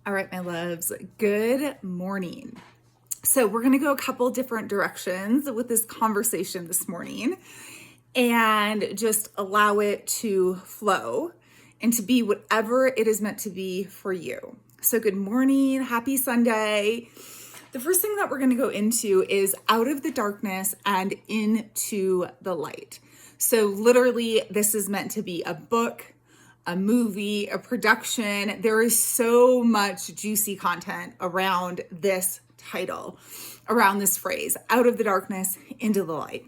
All right, my loves, good morning. So we're going to go a couple different directions with this conversation this morning and just allow it to flow and to be whatever it is meant to be for you. So good morning, happy Sunday. The first thing that we're going to go into is out of the darkness and into the light. So literally, this is meant to be a book, a movie, a production. There is so much juicy content around this title, around this phrase, out of the darkness into the light.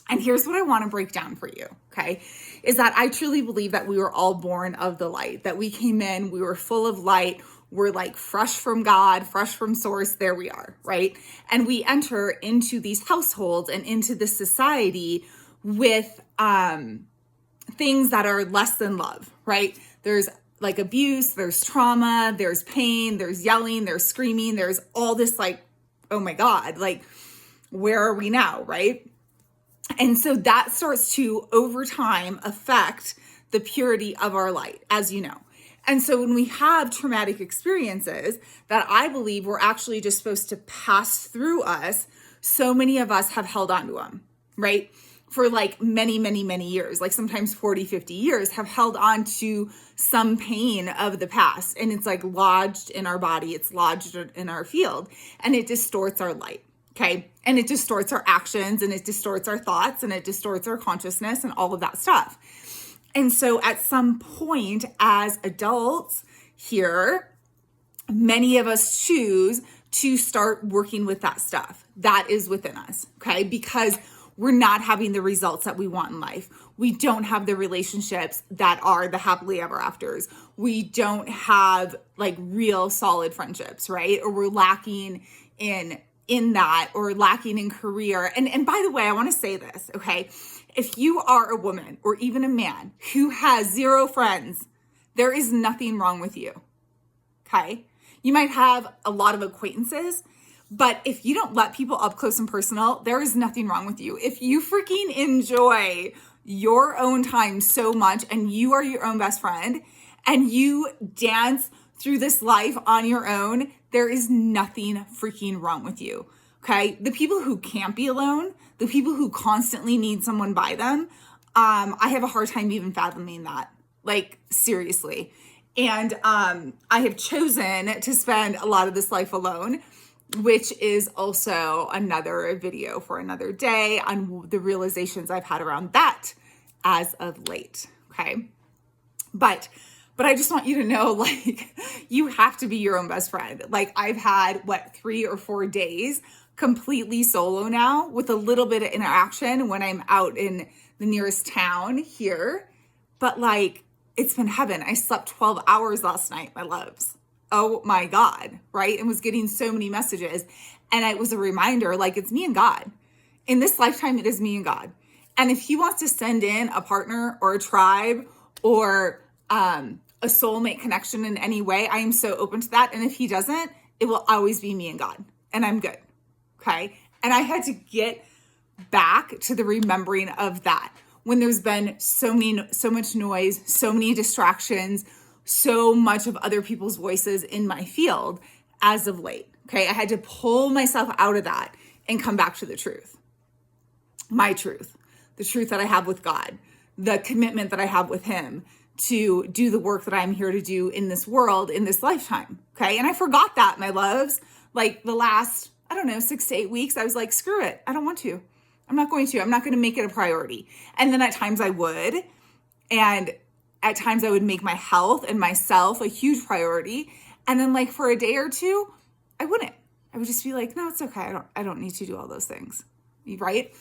And here's what I want to break down for you, okay? Is that I truly believe that we were all born of the light, that we came in, we were full of light, we're like fresh from God, fresh from source, there we are, right? And we enter into these households and into this society with things that are less than love, right? There's like abuse, there's trauma, there's pain, there's yelling, there's screaming, there's all this like, oh my God, like where are we now, right? And so that starts to, over time, affect the purity of our light, as you know. And so when we have traumatic experiences that I believe were actually just supposed to pass through us, so many of us have held on to them, right? For like many, many, many years, like sometimes 40, 50 years, have held on to some pain of the past. And it's like lodged in our body, it's lodged in our field, and it distorts our light. Okay. And it distorts our actions and it distorts our thoughts and it distorts our consciousness and all of that stuff. And so at some point as adults here, many of us choose to start working with that stuff that is within us. Okay. Because we're not having the results that we want in life. We don't have the relationships that are the happily ever afters. We don't have like real solid friendships, right? Or we're lacking in that, or lacking in career. And by the way, I want to say this, okay? If you are a woman or even a man who has zero friends, there is nothing wrong with you, okay? You might have a lot of acquaintances, but if you don't let people up close and personal, there is nothing wrong with you. If you freaking enjoy your own time so much and you are your own best friend and you dance through this life on your own, there is nothing freaking wrong with you, okay? The people who can't be alone, the people who constantly need someone by them, I have a hard time even fathoming that, like seriously. And I have chosen to spend a lot of this life alone, which is also another video for another day on the realizations I've had around that as of late, okay? But I just want you to know, like, you have to be your own best friend. Like, I've had, 3 or 4 days completely solo now with a little bit of interaction when I'm out in the nearest town here. But, like, it's been heaven. I slept 12 hours last night, my loves. Oh, my God, right? And was getting so many messages. And it was a reminder, like, it's me and God. In this lifetime, it is me and God. And if he wants to send in a partner or a tribe or a soulmate connection in any way, I am so open to that. And if he doesn't, it will always be me and God, and I'm good. Okay. And I had to get back to the remembering of that when there's been so much noise, so many distractions, so much of other people's voices in my field as of late. Okay. I had to pull myself out of that and come back to the truth, my truth, the truth that I have with God, the commitment that I have with him to do the work that I'm here to do in this world, in this lifetime, okay? And I forgot that, my loves. Like the last, 6 to 8 weeks, I was like, screw it. I don't want to. I'm not going to. I'm not going to make it a priority. And then at times I would. And at times I would make my health and myself a huge priority. And then like for a day or two, I wouldn't. I would just be like, no, it's okay. I don't need to do all those things, right?